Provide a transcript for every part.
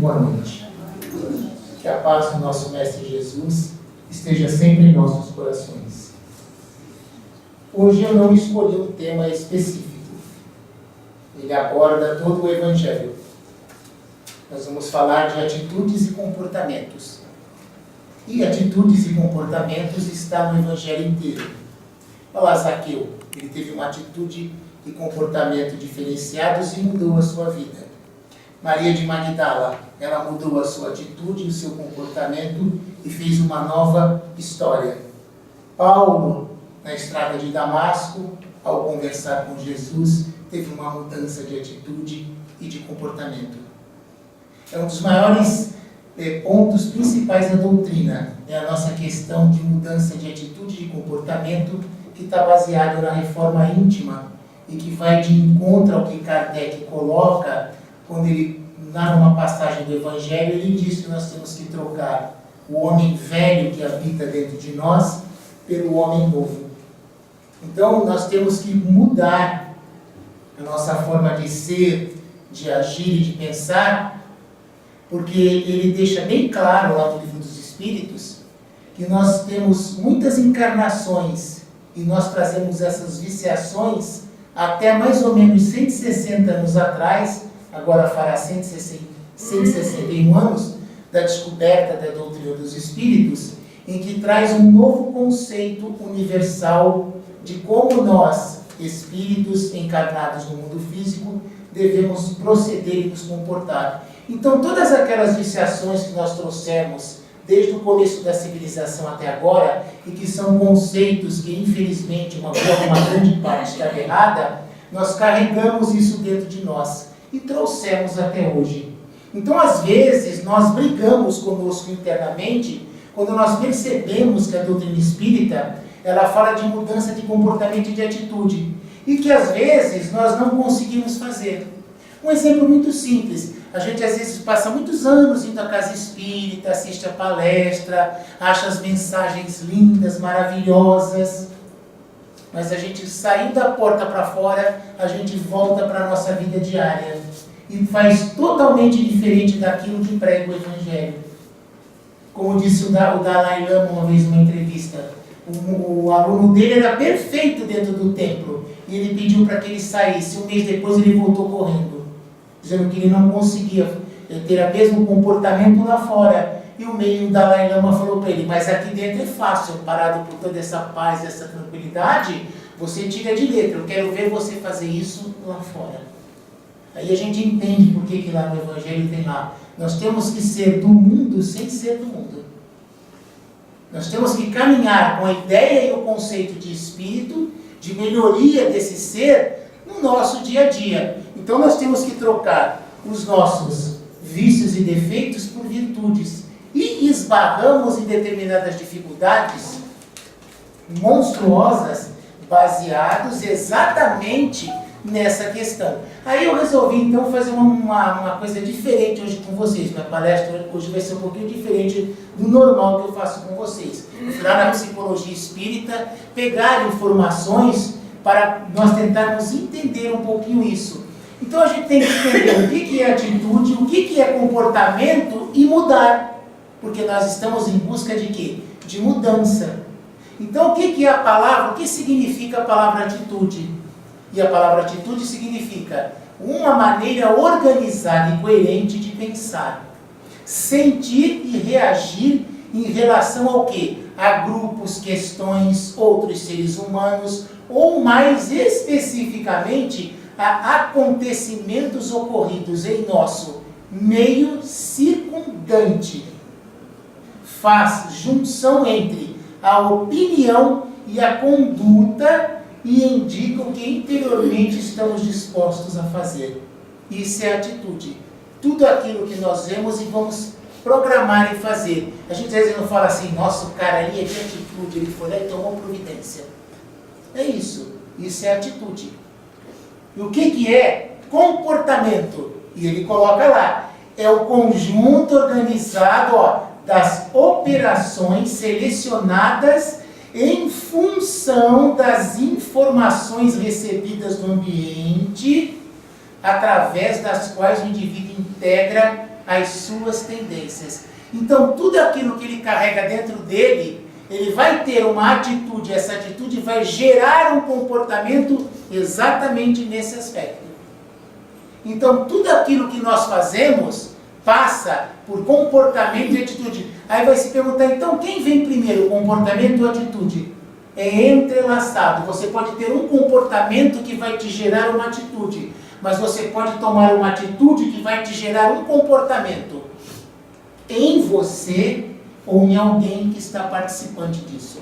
boa noite. Que a paz do nosso Mestre Jesus esteja sempre em nossos corações. Hoje eu não escolhi um tema específico. Ele aborda todo o Evangelho. Nós vamos falar de atitudes e comportamentos. E atitudes e comportamentos está no Evangelho inteiro. Olha lá, Zaqueu. Ele teve uma atitude e comportamento diferenciados e mudou a sua vida. Maria de Magdala, ela mudou a sua atitude e o seu comportamento e fez uma nova história. Paulo, na estrada de Damasco, ao conversar com Jesus, teve uma mudança de atitude e de comportamento. É um dos maiores pontos principais da doutrina, é a nossa questão de mudança de atitude e de comportamento, que está baseado na reforma íntima e que vai de encontro ao que Kardec coloca quando ele, numa passagem do Evangelho, ele diz que nós temos que trocar o homem velho que habita dentro de nós pelo homem novo. Então, nós temos que mudar a nossa forma de ser, de agir e de pensar, porque ele deixa bem claro lá no Livro dos Espíritos que nós temos muitas encarnações e nós trazemos essas viciações até mais ou menos 160 anos atrás, agora fará 161 anos da descoberta da doutrina dos Espíritos, em que traz um novo conceito universal de como nós, espíritos encarnados no mundo físico, devemos proceder e nos comportar. Então, todas aquelas viciações que nós trouxemos desde o começo da civilização até agora, e que são conceitos que, infelizmente, uma grande parte está errada, nós carregamos isso dentro de nós e trouxemos até hoje. Então, às vezes, nós brigamos conosco internamente, quando nós percebemos que a doutrina espírita, ela fala de mudança de comportamento e de atitude, e que, às vezes, nós não conseguimos fazer. Um exemplo muito simples. A gente às vezes passa muitos anos indo à casa espírita, assiste a palestra, acha as mensagens lindas, maravilhosas, mas a gente saindo da porta para fora, a gente volta para a nossa vida diária e faz totalmente diferente daquilo que prega o Evangelho. Como disse o Dalai Lama uma vez numa entrevista, o aluno dele era perfeito dentro do templo e ele pediu para que ele saísse. Um mês depois ele voltou correndo, dizendo que ele não conseguia ter o mesmo comportamento lá fora. E o Dalai Lama falou para ele, mas aqui dentro é fácil, parado por toda essa paz, essa tranquilidade, você tira de letra, eu quero ver você fazer isso lá fora. Aí a gente entende por que lá no Evangelho tem lá, nós temos que ser do mundo sem ser do mundo. Nós temos que caminhar com a ideia e o conceito de espírito, de melhoria desse ser no nosso dia a dia. Então nós temos que trocar os nossos vícios e defeitos por virtudes. E esbarramos em determinadas dificuldades monstruosas, baseados exatamente nessa questão. Aí eu resolvi então fazer uma coisa diferente hoje com vocês. Minha palestra hoje vai ser um pouquinho diferente do normal que eu faço com vocês. Eu fui lá na psicologia espírita, pegar informações para nós tentarmos entender um pouquinho isso. Então a gente tem que entender o que é atitude, o que é comportamento e mudar. Porque nós estamos em busca de quê? De mudança. Então o que é a palavra? O que significa a palavra atitude? E a palavra atitude significa uma maneira organizada e coerente de pensar, sentir e reagir em relação ao quê? A grupos, questões, outros seres humanos, ou mais especificamente a acontecimentos ocorridos em nosso meio circundante. Faz junção entre a opinião e a conduta e indica o que interiormente estamos dispostos a fazer. Isso é atitude. Tudo aquilo que nós vemos e vamos programar e fazer. A gente às vezes não fala assim, nossa, o cara ali é de atitude, ele foi lá e tomou providência. É isso. Isso é atitude. E o que é comportamento? E ele coloca lá, é o conjunto organizado das operações selecionadas em função das informações recebidas do ambiente, através das quais o indivíduo integra as suas tendências. Então, tudo aquilo que ele carrega dentro dele, ele vai ter uma atitude, essa atitude vai gerar um comportamento exatamente nesse aspecto. Então, tudo aquilo que nós fazemos passa por comportamento e atitude. Aí vai se perguntar, então, quem vem primeiro, comportamento ou atitude? É entrelaçado. Você pode ter um comportamento que vai te gerar uma atitude, mas você pode tomar uma atitude que vai te gerar um comportamento em você ou em alguém que está participante disso.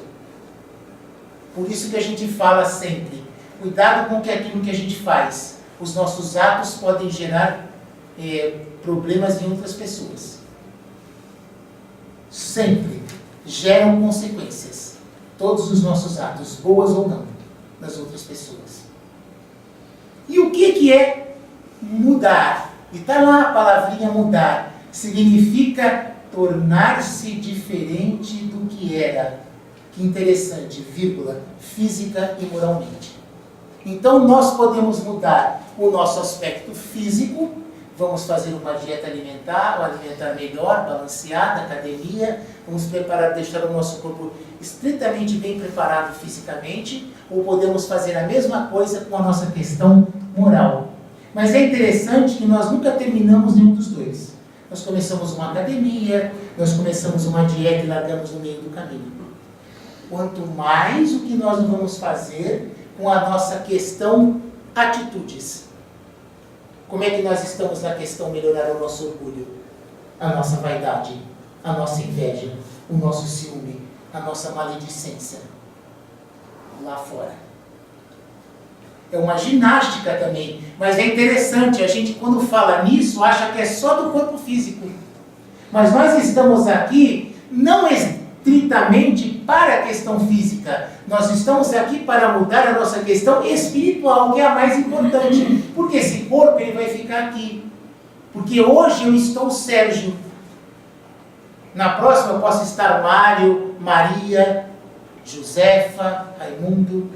Por isso que a gente fala sempre, cuidado com aquilo que a gente faz. Os nossos atos podem gerar problemas em outras pessoas. Sempre geram consequências. Todos os nossos atos, boas ou não, nas outras pessoas. E o que é mudar? E está lá a palavrinha mudar. Significa tornar-se diferente do que era. Que interessante, vírgula, física e moralmente. Então nós podemos mudar o nosso aspecto físico, vamos fazer uma dieta alimentar, ou alimentar melhor, balanceada, academia, vamos preparar, deixar o nosso corpo estritamente bem preparado fisicamente, ou podemos fazer a mesma coisa com a nossa questão moral. Mas é interessante que nós nunca terminamos nenhum dos dois. Nós começamos uma academia, nós começamos uma dieta e largamos no meio do caminho. Quanto mais o que nós vamos fazer com a nossa questão atitudes. Como é que nós estamos na questão melhorar o nosso orgulho, a nossa vaidade, a nossa inveja, o nosso ciúme, a nossa maledicência lá fora. É uma ginástica também, mas é interessante, a gente quando fala nisso acha que é só do corpo físico. Mas nós estamos aqui não estritamente para a questão física, nós estamos aqui para mudar a nossa questão espiritual, que é a mais importante, porque esse corpo ele vai ficar aqui, porque hoje eu estou Sérgio, na próxima eu posso estar Mário, Maria, Josefa, Raimundo.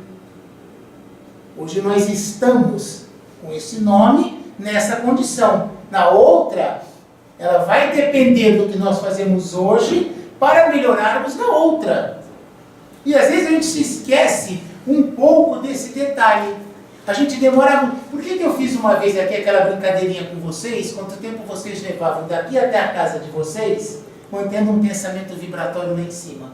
Hoje nós estamos com esse nome nessa condição. Na outra, ela vai depender do que nós fazemos hoje para melhorarmos na outra. E às vezes a gente se esquece um pouco desse detalhe. A gente demora muito. Por que eu fiz uma vez aqui aquela brincadeirinha com vocês? Quanto tempo vocês levavam daqui até a casa de vocês, mantendo um pensamento vibratório lá em cima?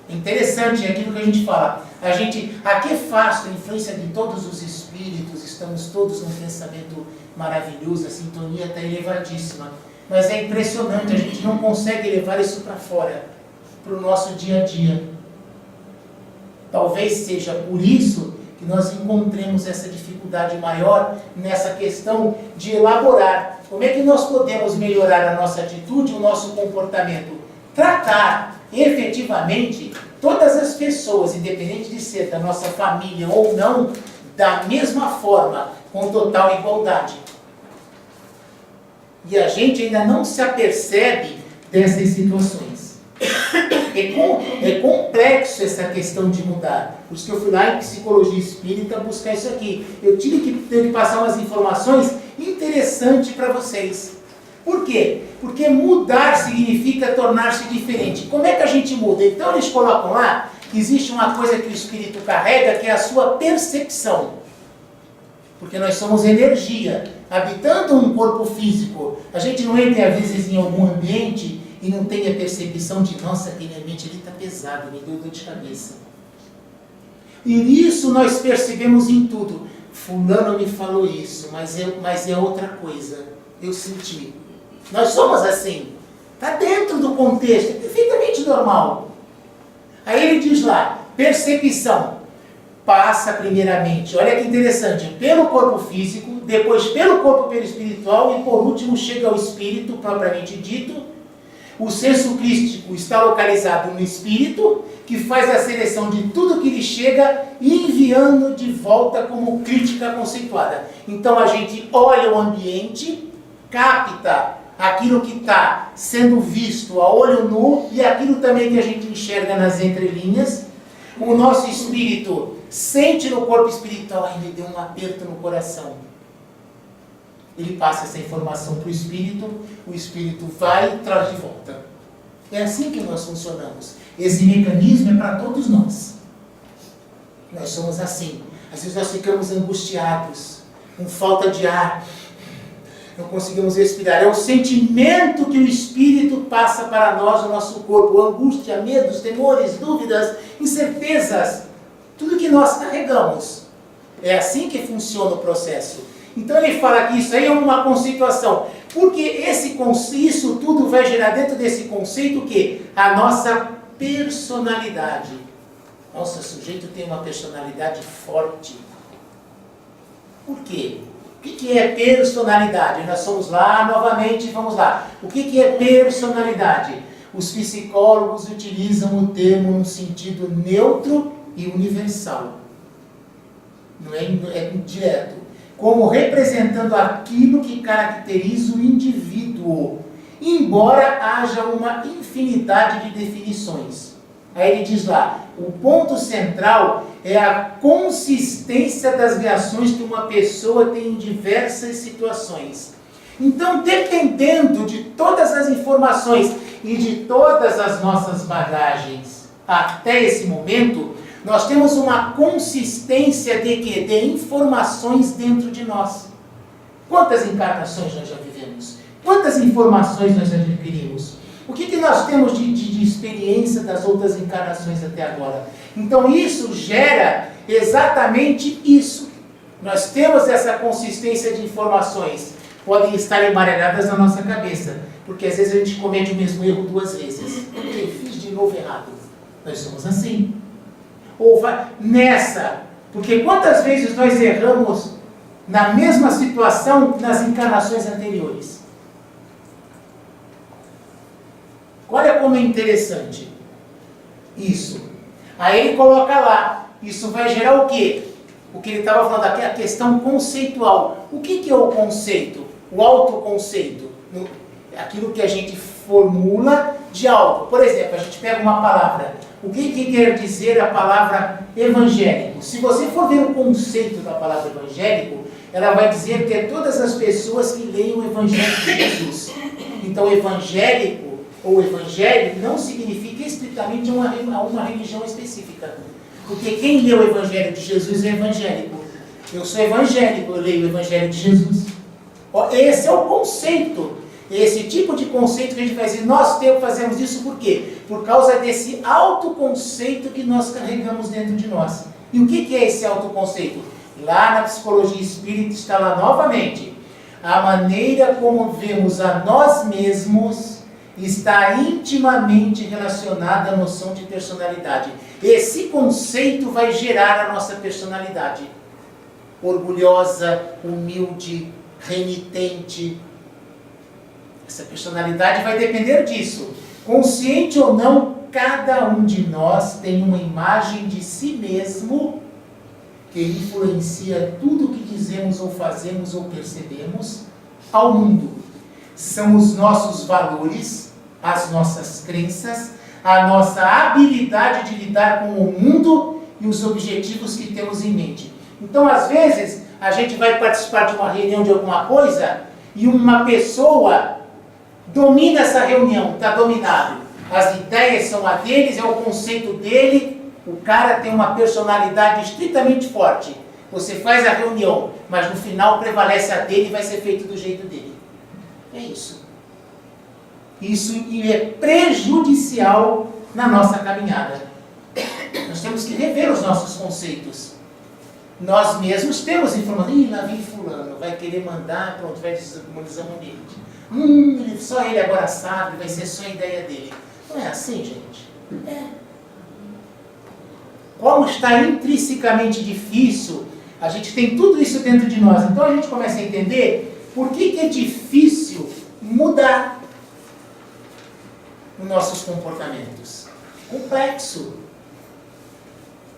Interessante é aquilo que a gente fala. Aqui é fácil, a influência de todos os espíritos, estamos todos num pensamento maravilhoso, a sintonia está elevadíssima. Mas é impressionante, a gente não consegue levar isso para fora, para o nosso dia a dia. Talvez seja por isso que nós encontremos essa dificuldade maior nessa questão de elaborar. Como é que nós podemos melhorar a nossa atitude, o nosso comportamento? Tratar efetivamente todas as pessoas, independente de ser da nossa família ou não, da mesma forma, com total igualdade. E a gente ainda não se apercebe dessas situações. É complexo essa questão de mudar. Por isso que eu fui lá em psicologia espírita buscar isso aqui. Eu tive que passar umas informações interessantes para vocês. Por quê? Porque mudar significa tornar-se diferente. Como é que a gente muda? Então eles colocam lá que existe uma coisa que o espírito carrega, que é a sua percepção. Porque nós somos energia. Habitando um corpo físico, a gente não entra às vezes em algum ambiente e não tem a percepção de, nossa, aquele ambiente ali está pesado, me deu dor de cabeça. E isso nós percebemos em tudo. Fulano me falou isso, mas é outra coisa. Eu senti. Nós somos assim. Está dentro do contexto, é perfeitamente normal. Aí ele diz lá, percepção. Passa primeiramente, olha que interessante, pelo corpo físico, depois pelo corpo perispiritual e por último chega ao espírito propriamente dito. O senso crístico está localizado no espírito, que faz a seleção de tudo que lhe chega e enviando de volta como crítica conceituada. Então a gente olha o ambiente, capta aquilo que está sendo visto a olho nu e aquilo também que a gente enxerga nas entrelinhas. O nosso espírito sente no corpo espiritual, ai, me deu um aperto no coração. ele passa essa informação para o espírito vai e traz de volta. É assim que nós funcionamos. Esse mecanismo é para todos nós. Nós somos assim. Às vezes nós ficamos angustiados, com falta de ar, não conseguimos respirar. É o sentimento que o espírito passa para nós, o nosso corpo. Angústia, medos, temores, dúvidas, incertezas. Tudo que nós carregamos. É assim que funciona o processo. Então ele fala que isso aí é uma conceituação. Porque isso tudo vai gerar dentro desse conceito o quê? A nossa personalidade. Nossa, o sujeito tem uma personalidade forte. Por quê? O que é personalidade? Nós somos lá, novamente, vamos lá. O que é personalidade? Os psicólogos utilizam o termo num sentido neutro e universal. Não é direto. Como representando aquilo que caracteriza o indivíduo, embora haja uma infinidade de definições. Aí ele diz lá, o ponto central é a consistência das reações que uma pessoa tem em diversas situações. Então, dependendo de todas as informações e de todas as nossas bagagens até esse momento, nós temos uma consistência de quê? De informações dentro de nós. Quantas encarnações nós já vivemos? Quantas informações nós já adquirimos? O que nós temos de experiência das outras encarnações até agora? Então isso gera exatamente isso. Nós temos essa consistência de informações. Podem estar emaranhadas na nossa cabeça. Porque às vezes a gente comete o mesmo erro 2 vezes. Eu fiz de novo errado. Nós somos assim. Ou vai nessa. Porque quantas vezes nós erramos na mesma situação nas encarnações anteriores? Olha como é interessante isso. Aí ele coloca lá, isso vai gerar o quê? O que ele estava falando aqui, a questão conceitual. O que é o conceito? O autoconceito. Aquilo que a gente formula de algo. Por exemplo, a gente pega uma palavra. O que quer dizer a palavra evangélico? Se você for ver o conceito da palavra evangélico, ela vai dizer que é todas as pessoas que leem o Evangelho de Jesus. Então, evangélico ou evangélico não significa estritamente uma religião específica. Porque quem lê o Evangelho de Jesus é evangélico. Eu sou evangélico, eu leio o Evangelho de Jesus. Esse é o conceito. Esse tipo de conceito que a gente faz. E nós fazemos isso por quê? Por causa desse autoconceito que nós carregamos dentro de nós. E o que é esse autoconceito? Lá na psicologia espírita está lá novamente. A maneira como vemos a nós mesmos está intimamente relacionada à noção de personalidade. Esse conceito vai gerar a nossa personalidade. Orgulhosa, humilde, renitente. Essa personalidade vai depender disso. Consciente ou não, cada um de nós tem uma imagem de si mesmo que influencia tudo o que dizemos ou fazemos ou percebemos ao mundo. São os nossos valores, as nossas crenças, a nossa habilidade de lidar com o mundo e os objetivos que temos em mente. Então, às vezes, a gente vai participar de uma reunião de alguma coisa e uma pessoa domina essa reunião, está dominado. As ideias são a deles, é o conceito dele, o cara tem uma personalidade estritamente forte. Você faz a reunião, mas no final prevalece a dele e vai ser feito do jeito dele. É isso. Isso é prejudicial na nossa caminhada. Nós temos que rever os nossos conceitos. Nós mesmos temos informação. Ih, lá vem fulano, vai querer mandar, pronto, vai desarmonizar o ambiente. Só ele agora sabe, vai ser só a ideia dele. Não é assim, gente? É. Como está intrinsecamente difícil, a gente tem tudo isso dentro de nós. Então a gente começa a entender por que é difícil mudar os nossos comportamentos. Complexo.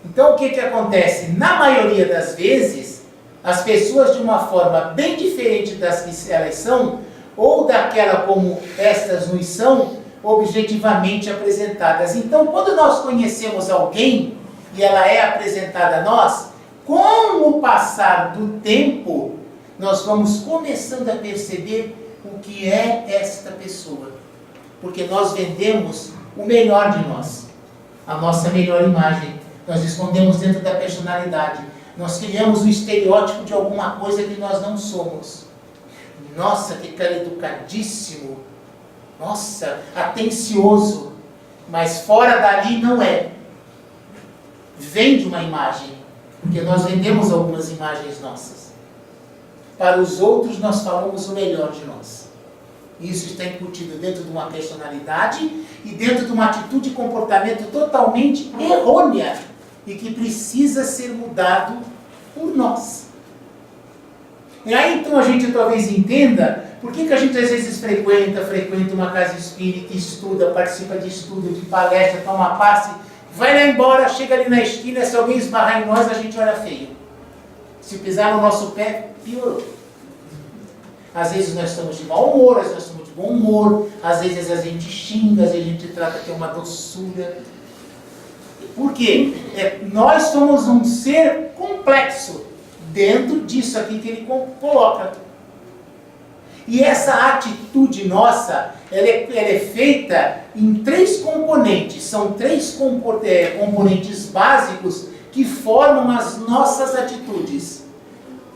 Então o que acontece? Na maioria das vezes, as pessoas de uma forma bem diferente das que elas são, ou daquela como estas nos são, objetivamente apresentadas. Então, quando nós conhecemos alguém e ela é apresentada a nós, com o passar do tempo, nós vamos começando a perceber o que é esta pessoa. Porque nós vendemos o melhor de nós, a nossa melhor imagem. Nós escondemos dentro da personalidade. Nós criamos um estereótipo de alguma coisa que nós não somos. Nossa, que cara educadíssimo. Nossa, atencioso. Mas fora dali não é. Vende uma imagem. Porque nós vendemos algumas imagens nossas. Para os outros nós falamos o melhor de nós. Isso está incutido dentro de uma personalidade e dentro de uma atitude e comportamento totalmente errônea e que precisa ser mudado por nós. E aí então a gente talvez entenda por que a gente às vezes frequenta uma casa espírita, estuda, participa de estudo, de palestra, toma passe, vai lá embora, chega ali na esquina, se alguém esbarrar em nós, a gente olha feio. Se pisar no nosso pé, piorou. Às vezes nós estamos de mau humor, às vezes nós estamos de bom humor, às vezes a gente xinga, às vezes a gente trata que é uma doçura. Por quê? Nós somos um ser complexo dentro disso aqui que ele coloca. E essa atitude nossa, ela é feita em 3 componentes. São 3 componentes básicos que formam as nossas atitudes.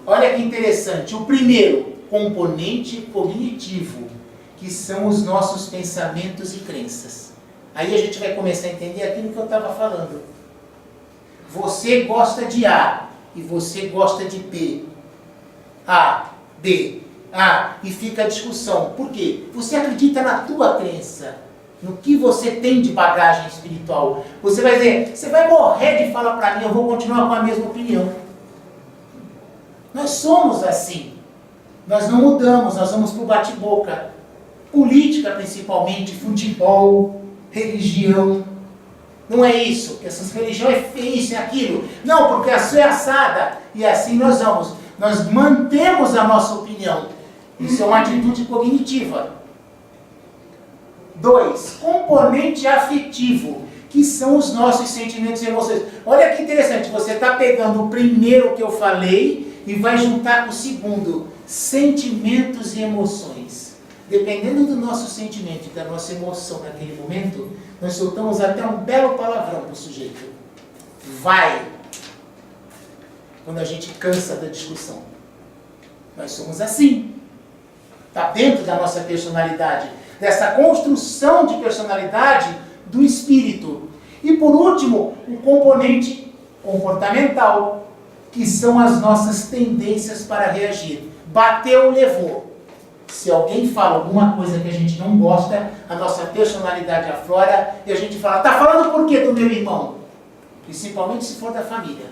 Olha que interessante. O primeiro, componente cognitivo, que são os nossos pensamentos e crenças. Aí a gente vai começar a entender aquilo que eu estava falando. Você gosta de A e você gosta de B. A, B, A, e fica a discussão. Por quê? Você acredita na tua crença, no que você tem de bagagem espiritual. Você vai dizer, você vai morrer de falar para mim, eu vou continuar com a mesma opinião. Nós somos assim. Nós não mudamos, nós vamos para o bate-boca. Política principalmente, futebol, religião. Não é isso, porque essas religiões é isso, é aquilo. Não, porque a sua é assada. E assim nós vamos. Nós mantemos a nossa opinião. Isso é uma atitude cognitiva. 2, componente afetivo, que são os nossos sentimentos e emoções. Olha que interessante, você está pegando o primeiro que eu falei e vai juntar com o segundo, sentimentos e emoções. Dependendo do nosso sentimento e da nossa emoção naquele momento, nós soltamos até um belo palavrão para o sujeito. Vai! Quando a gente cansa da discussão. Nós somos assim. Está dentro da nossa personalidade, dessa construção de personalidade do espírito. E por último, o componente comportamental, que são as nossas tendências para reagir. Bateu, levou. Se alguém fala alguma coisa que a gente não gosta, a nossa personalidade aflora e a gente fala, tá falando por quê do meu irmão? Principalmente se for da família.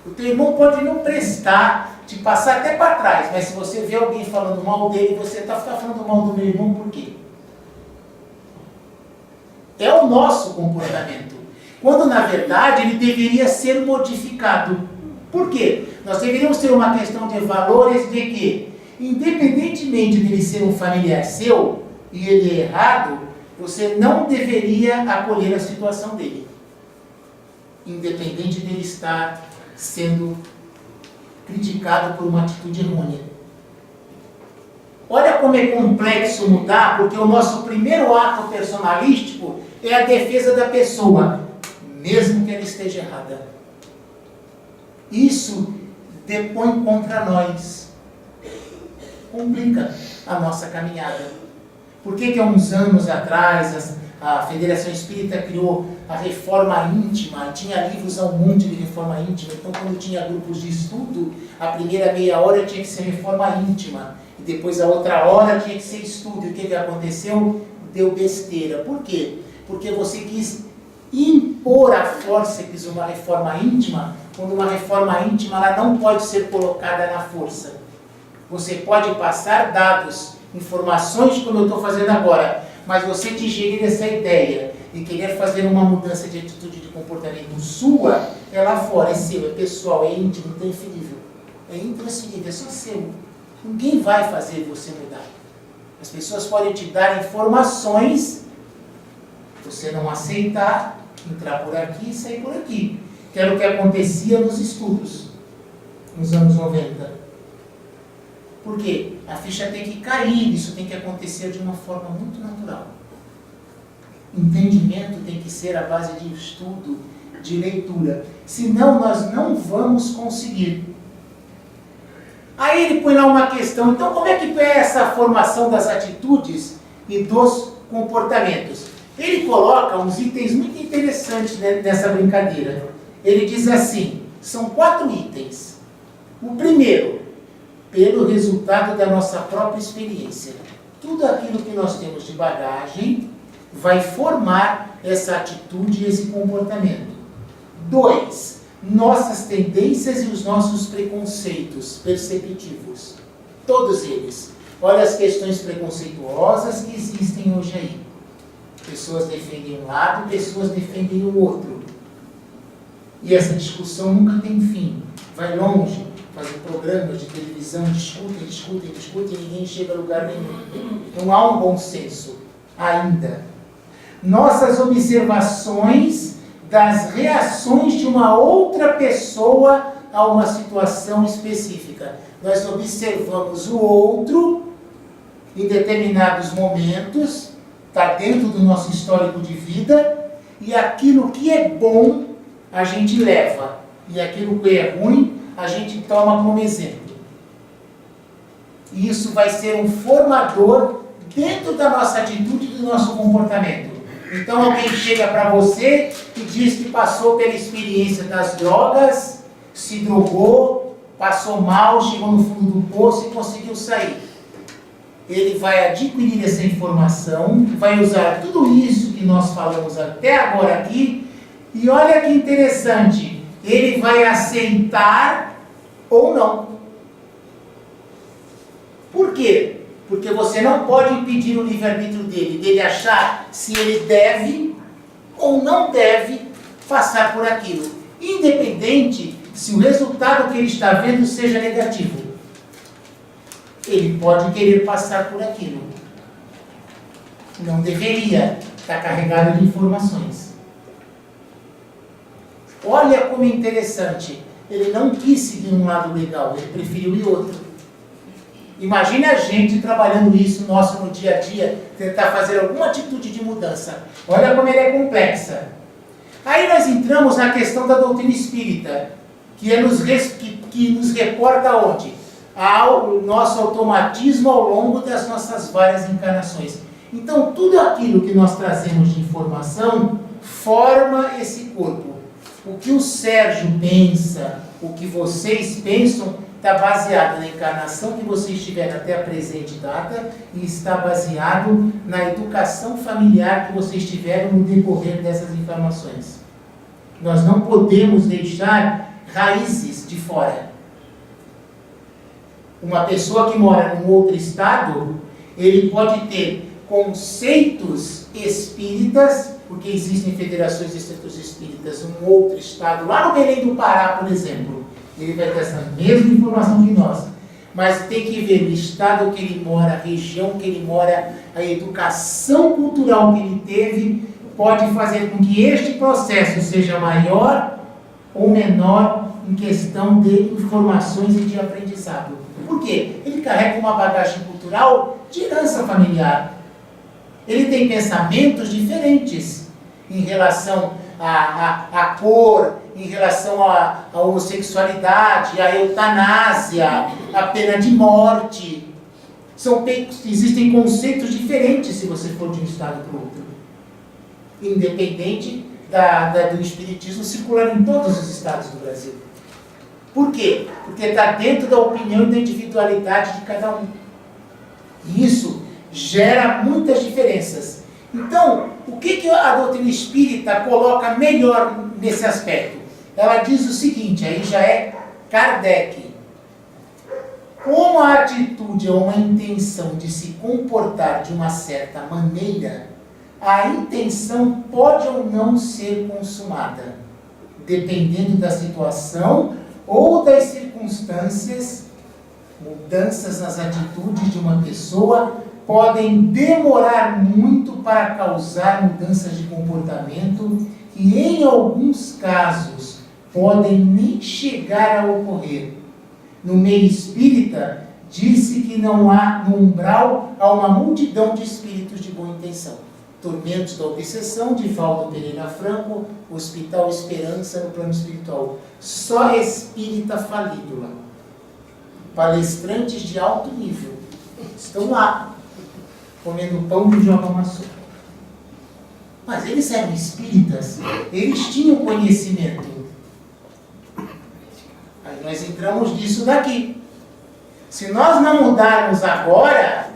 O teu irmão pode não prestar, te passar até para trás, mas se você vê alguém falando mal dele, você está falando mal do meu irmão por quê? É o nosso comportamento. Quando na verdade ele deveria ser modificado. Por quê? Nós deveríamos ter uma questão de valores de que, independentemente de ele ser um familiar seu e ele é errado, você não deveria acolher a situação dele. Independente dele estar sendo criticado por uma atitude errônea. Olha como é complexo mudar, porque o nosso primeiro ato personalístico é a defesa da pessoa, mesmo que ela esteja errada. Isso depõe contra nós. Complica a nossa caminhada. Por que há uns anos atrás a Federação Espírita criou a reforma íntima? Tinha livros ao monte de reforma íntima. Então, quando tinha grupos de estudo, a primeira meia hora tinha que ser reforma íntima. E depois a outra hora tinha que ser estudo. E o que aconteceu? Deu besteira. Por quê? Porque você quis impor a força, quis uma reforma íntima, quando uma reforma íntima ela não pode ser colocada na força. Você pode passar dados, informações, como eu estou fazendo agora, mas você digerir essa ideia e querer fazer uma mudança de atitude de comportamento sua, é lá fora, é seu, é pessoal, é íntimo, é intransferível. É intransferível, é só seu. Ninguém vai fazer você mudar. As pessoas podem te dar informações, você não aceitar, entrar por aqui e sair por aqui. Que era o que acontecia nos estudos, nos anos 90. Porque a ficha tem que cair, isso tem que acontecer de uma forma muito natural. Entendimento tem que ser a base de estudo, de leitura. Senão nós não vamos conseguir. Aí ele põe lá uma questão, então como é que é essa formação das atitudes e dos comportamentos? Ele coloca uns itens muito interessantes nessa brincadeira. Ele diz assim, são 4 itens. O primeiro, pelo resultado da nossa própria experiência. Tudo aquilo que nós temos de bagagem vai formar essa atitude e esse comportamento. 2, nossas tendências e os nossos preconceitos perceptivos. Todos eles. Olha as questões preconceituosas que existem hoje aí. Pessoas defendem um lado, pessoas defendem o outro. E essa discussão nunca tem fim. Vai longe, fazem programas de televisão, discutem, e ninguém chega a lugar nenhum. Não há um bom senso ainda. Nossas observações das reações de uma outra pessoa a uma situação específica. Nós observamos o outro em determinados momentos, está dentro do nosso histórico de vida, e aquilo que é bom a gente leva, e aquilo que é ruim a gente toma como exemplo. E isso vai ser um formador dentro da nossa atitude e do nosso comportamento. Então alguém chega para você e diz que passou pela experiência das drogas, se drogou, passou mal, chegou no fundo do poço e conseguiu sair. Ele vai adquirir essa informação, vai usar tudo isso que nós falamos até agora aqui, e olha que interessante, ele vai aceitar ou não. Por quê? Porque você não pode impedir o livre-arbítrio dele achar se ele deve ou não deve passar por aquilo. Independente se o resultado que ele está vendo seja negativo. Ele pode querer passar por aquilo. Não deveria estar carregado de informações. Olha como é interessante. Ele não quis seguir um lado legal, ele preferiu ir outro. Imagine a gente trabalhando isso no dia a dia, tentar fazer alguma atitude de mudança. Olha como ele é complexa. Aí nós entramos na questão da doutrina espírita, que nos reporta onde? Ao nosso automatismo ao longo das nossas várias encarnações. Então, tudo aquilo que nós trazemos de informação forma esse corpo. O que o Sérgio pensa, o que vocês pensam, está baseado na encarnação que vocês tiveram até a presente data e está baseado na educação familiar que vocês tiveram no decorrer dessas informações. Nós não podemos deixar raízes de fora. Uma pessoa que mora num outro estado, ele pode ter conceitos espíritas, porque existem federações de centros espíritas num outro estado, lá no Belém do Pará, por exemplo. Ele vai ter essa mesma informação que nós. Mas tem que ver o estado que ele mora, a região que ele mora, a educação cultural que ele teve, pode fazer com que este processo seja maior ou menor em questão de informações e de aprendizado. Por quê? Ele carrega uma bagagem cultural de herança familiar. Ele tem pensamentos diferentes em relação à cor, em relação à homossexualidade, à eutanásia, à pena de morte. Existem conceitos diferentes se você for de um estado para o outro. Independente do espiritismo circular em todos os estados do Brasil. Por quê? Porque está dentro da opinião e da individualidade de cada um. E isso gera muitas diferenças. Então, o que a doutrina espírita coloca melhor nesse aspecto? Ela diz o seguinte, aí já é Kardec. Como a atitude ou uma intenção de se comportar de uma certa maneira, a intenção pode ou não ser consumada, dependendo da situação ou das circunstâncias. Mudanças nas atitudes de uma pessoa podem demorar muito para causar mudanças de comportamento que, em alguns casos, podem nem chegar a ocorrer. No meio espírita, Disse que não há no umbral há uma multidão de espíritos de boa intenção. Tormentos da Obsessão, de Valdo Pereira Franco, Hospital Esperança no plano espiritual. Só espírita falido lá. Palestrantes de alto nível. Estão lá, comendo pão que joga uma sopa. Mas eles eram espíritas, eles tinham conhecimento. Aí nós entramos nisso daqui. Se nós não mudarmos agora,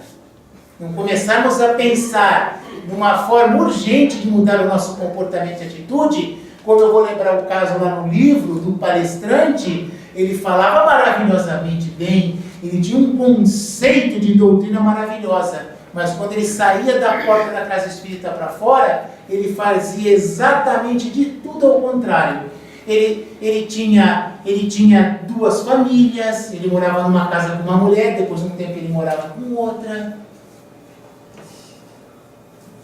não começarmos a pensar numa forma urgente de mudar o nosso comportamento e atitude, como eu vou lembrar o caso lá no livro do palestrante, ele falava maravilhosamente bem, ele tinha um conceito de doutrina maravilhosa, mas quando ele saía da porta da casa espírita para fora, ele fazia exatamente de tudo ao contrário. Ele tinha duas famílias, ele morava numa casa com uma mulher, depois de um tempo ele morava com outra.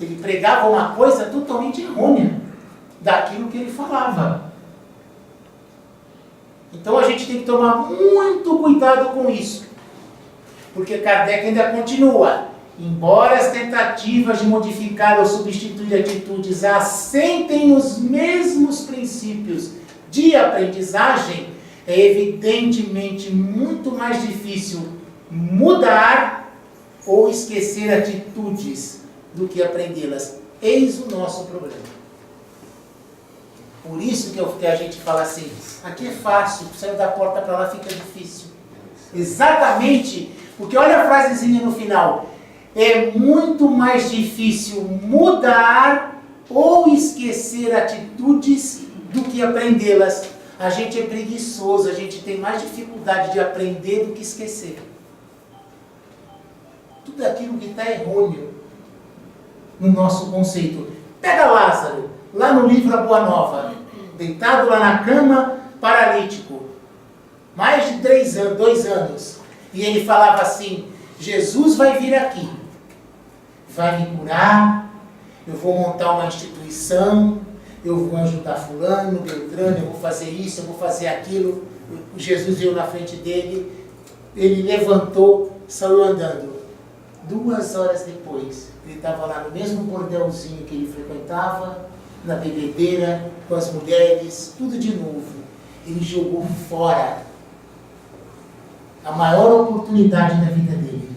Ele pregava uma coisa totalmente errônea daquilo que ele falava. Então a gente tem que tomar muito cuidado com isso. Porque Kardec ainda continua. Embora as tentativas de modificar ou substituir atitudes assentem os mesmos princípios de aprendizagem, é evidentemente muito mais difícil mudar ou esquecer atitudes do que aprendê-las. Eis o nosso problema. Por isso que a gente fala assim, aqui é fácil, saindo da porta para lá fica difícil. Exatamente, porque olha a frasezinha no final. É muito mais difícil mudar ou esquecer atitudes do que aprendê-las. A gente é preguiçoso, a gente tem mais dificuldade de aprender do que esquecer. Tudo aquilo que está errôneo no nosso conceito. Pega Lázaro, lá no livro A Boa Nova, deitado lá na cama, paralítico, mais de 2 anos, e ele falava assim, Jesus vai vir aqui, vai me curar, eu vou montar uma instituição, eu vou ajudar fulano, Beltrano, eu vou fazer isso, eu vou fazer aquilo. Jesus veio na frente dele, ele levantou, saiu andando. 2 horas depois, ele estava lá no mesmo bordelzinho que ele frequentava, na bebedeira, com as mulheres, tudo de novo. Ele jogou fora a maior oportunidade da vida dele.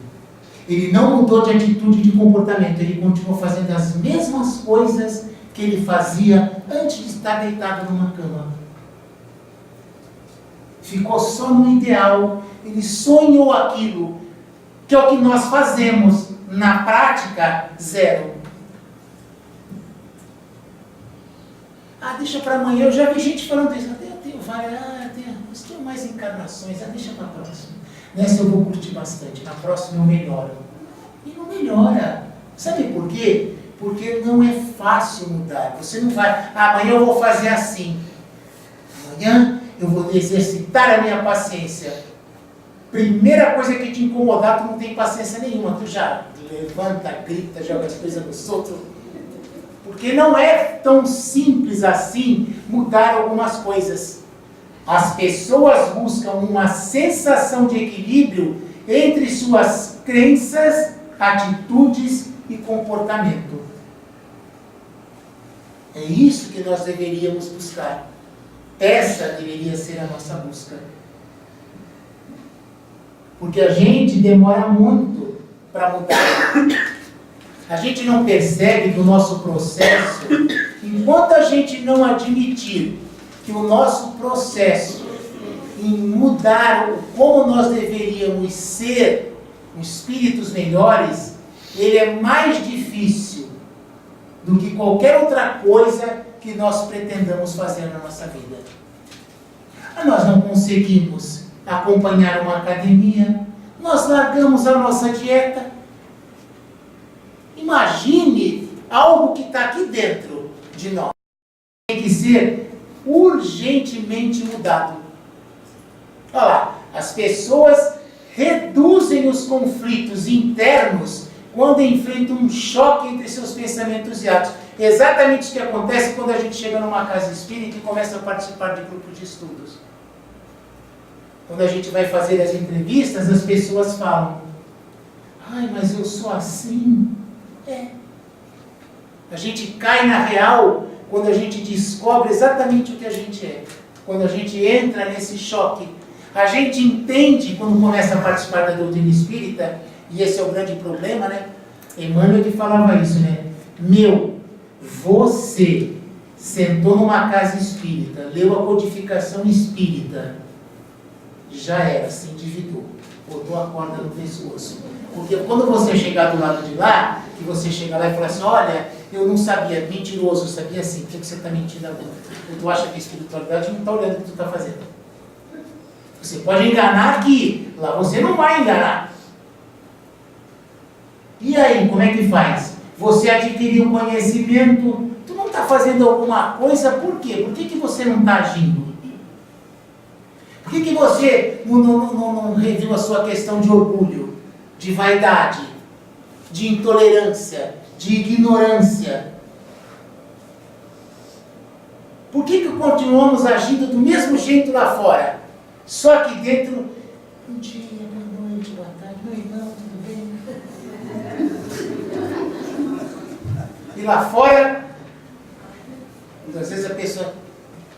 Ele não mudou de atitude e de comportamento, ele continuou fazendo as mesmas coisas que ele fazia antes de estar deitado numa cama. Ficou só no ideal, ele sonhou aquilo, que é o que nós fazemos, na prática, zero. Deixa para amanhã, eu já vi gente falando isso, eu tenho várias, eu tenho mais encarnações, deixa para a próxima. Nessa eu vou curtir bastante, na próxima eu melhoro. E não melhora. Sabe por quê? Porque não é fácil mudar. Você não vai, amanhã eu vou fazer assim. Amanhã eu vou exercitar a minha paciência. Primeira coisa que te incomodar, tu não tem paciência nenhuma. Tu já levanta, grita, joga as coisas nos outros. Porque não é tão simples assim mudar algumas coisas. As pessoas buscam uma sensação de equilíbrio entre suas crenças, atitudes e comportamento. É isso que nós deveríamos buscar. Essa deveria ser a nossa busca. Porque a gente demora muito para mudar. A gente não percebe que o nosso processo, enquanto a gente não admitir que o nosso processo em mudar como nós deveríamos ser espíritos melhores, ele é mais difícil do que qualquer outra coisa que nós pretendamos fazer na nossa vida. Nós não conseguimos acompanhar uma academia, nós largamos a nossa dieta. Imagine algo que está aqui dentro de nós. Tem que ser urgentemente mudado. Olha lá, as pessoas reduzem os conflitos internos quando enfrentam um choque entre seus pensamentos e atos. É exatamente o que acontece quando a gente chega numa casa espírita e começa a participar de grupos de estudos. Quando a gente vai fazer as entrevistas, as pessoas falam: ai, mas eu sou assim. A gente cai na real quando a gente descobre exatamente o que a gente é. Quando a gente entra nesse choque. A gente entende quando começa a participar da doutrina espírita, e esse é o grande problema, né? Emmanuel que falava isso, né? Você sentou numa casa espírita, leu a codificação espírita, já era, se endividou, botou a corda no pescoço. Porque quando você chegar do lado de lá, que você chega lá e fala assim: olha, eu não sabia, mentiroso, eu sabia assim, por que você está mentindo agora? Ou tu acha que a espiritualidade não está olhando o que tu está fazendo? Você pode enganar aqui, lá você não vai enganar. E aí, como é que faz? Você adquiriu conhecimento, tu não está fazendo alguma coisa, por quê? Por que você não está agindo? Por que você não reviu a sua questão de orgulho, de vaidade, de intolerância, de ignorância? Por que continuamos agindo do mesmo jeito lá fora? Só que dentro, bom dia, boa noite, boa tarde, meu irmão, tudo bem? E lá fora, às vezes a pessoa,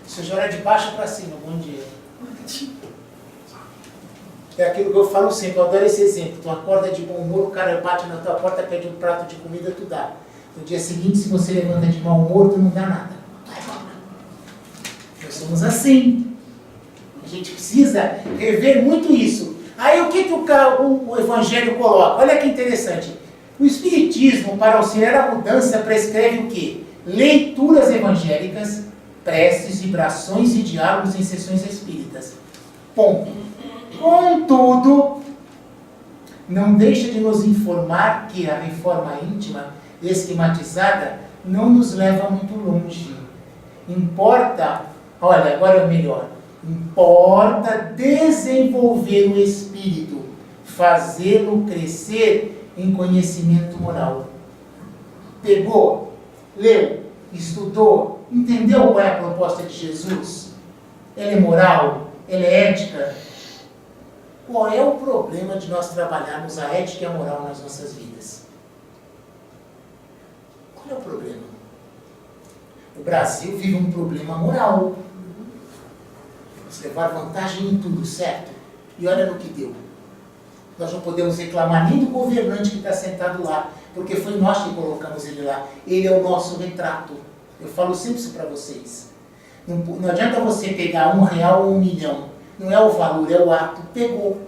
você já olha de baixo para cima, bom dia. É aquilo que eu falo sempre, eu adoro esse exemplo. Tu acorda de bom humor, o cara bate na tua porta, pede um prato de comida, tu dá. No dia seguinte, se você levanta de mau humor, tu não dá nada. Nós somos assim. A gente precisa rever muito isso. Aí o que o Evangelho coloca? Olha que interessante. O Espiritismo, para auxiliar a mudança, prescreve o quê? Leituras evangélicas, preces, vibrações e diálogos em sessões espíritas. Ponto. Contudo, não deixa de nos informar que a reforma íntima, esquematizada, não nos leva muito longe. Importa, olha, agora é o melhor, importa desenvolver o espírito, fazê-lo crescer em conhecimento moral. Pegou, leu, estudou, entendeu qual é a proposta de Jesus? Ela é moral? Ela é ética? Qual é o problema de nós trabalharmos a ética e a moral nas nossas vidas? Qual é o problema? O Brasil vive um problema moral. Nós levar vantagem em tudo, certo? E olha no que deu. Nós não podemos reclamar nem do governante que está sentado lá, porque foi nós que colocamos ele lá. Ele é o nosso retrato. Eu falo sempre isso para vocês. Não adianta você pegar R$1 ou 1 milhão. Não é o valor, é o ato. Pegou.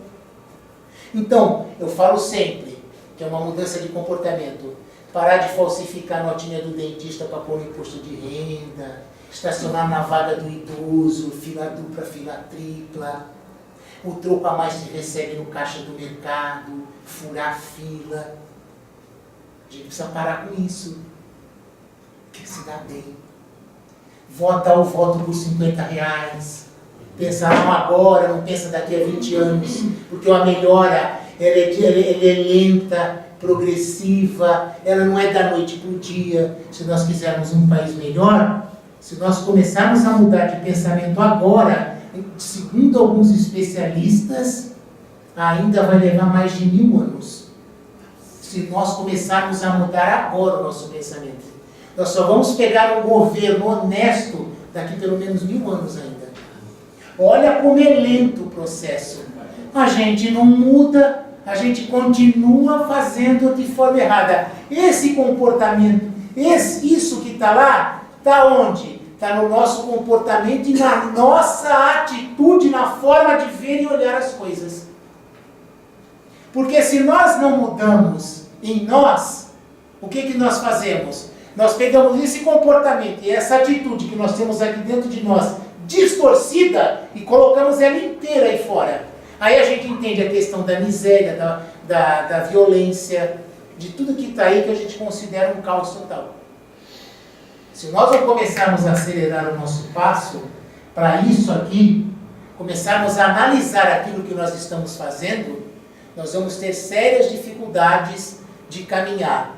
Então, eu falo sempre que é uma mudança de comportamento. Parar de falsificar a notinha do dentista para pôr no imposto de renda, estacionar na vaga do idoso, fila dupla, fila tripla, o troco a mais que recebe no caixa do mercado, furar a fila. A gente precisa parar com isso. Quer se dar bem. Vota o voto por R$50. Pensa não agora, não pensa daqui a 20 anos, porque a melhora ela é lenta, progressiva, ela não é da noite para o dia. Se nós quisermos um país melhor, se nós começarmos a mudar de pensamento agora, segundo alguns especialistas, ainda vai levar mais de 1000 anos. Se nós começarmos a mudar agora o nosso pensamento. Nós só vamos pegar um governo honesto daqui pelo menos 1000 anos ainda. Olha como é lento o processo. A gente não muda, a gente continua fazendo de forma errada. Esse comportamento, isso que está lá, está onde? Está no nosso comportamento e na nossa atitude, na forma de ver e olhar as coisas. Porque se nós não mudamos em nós, o que nós fazemos? Nós pegamos esse comportamento e essa atitude que nós temos aqui dentro de nós, distorcida, e colocamos ela inteira aí fora. Aí a gente entende a questão da miséria, da violência, de tudo que está aí que a gente considera um caos total. Se nós não começarmos a acelerar o nosso passo para isso aqui, começarmos a analisar aquilo que nós estamos fazendo, nós vamos ter sérias dificuldades de caminhar.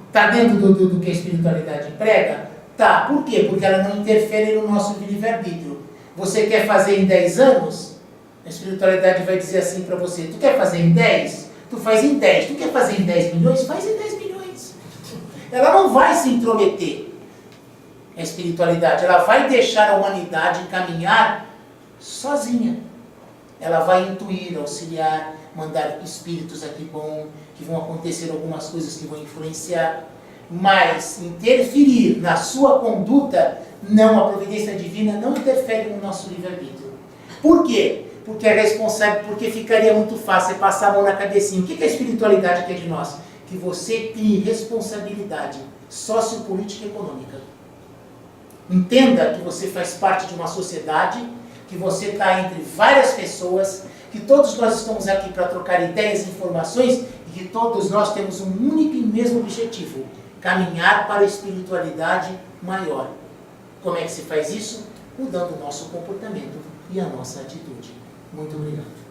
Está dentro do que a espiritualidade prega? Tá. Por quê? Porque ela não interfere no nosso livre-arbítrio. Você quer fazer em 10 anos? A espiritualidade vai dizer assim para você: tu quer fazer em 10? Tu faz em 10. Tu quer fazer em 10 milhões? Faz em 10 milhões. Ela não vai se intrometer. A espiritualidade, ela vai deixar a humanidade caminhar sozinha. Ela vai intuir, auxiliar, mandar espíritos aqui bom, que vão acontecer algumas coisas que vão influenciar, mas interferir na sua conduta, não, a providência divina não interfere no nosso livre-arbítrio. Por quê? Porque é responsável, porque ficaria muito fácil passar a mão na cabecinha. O que a espiritualidade quer de nós? Que você crie responsabilidade sociopolítica e econômica. Entenda que você faz parte de uma sociedade, que você está entre várias pessoas, que todos nós estamos aqui para trocar ideias e informações e que todos nós temos um único e mesmo objetivo: caminhar para a espiritualidade maior. Como é que se faz isso? Mudando o nosso comportamento e a nossa atitude. Muito obrigado.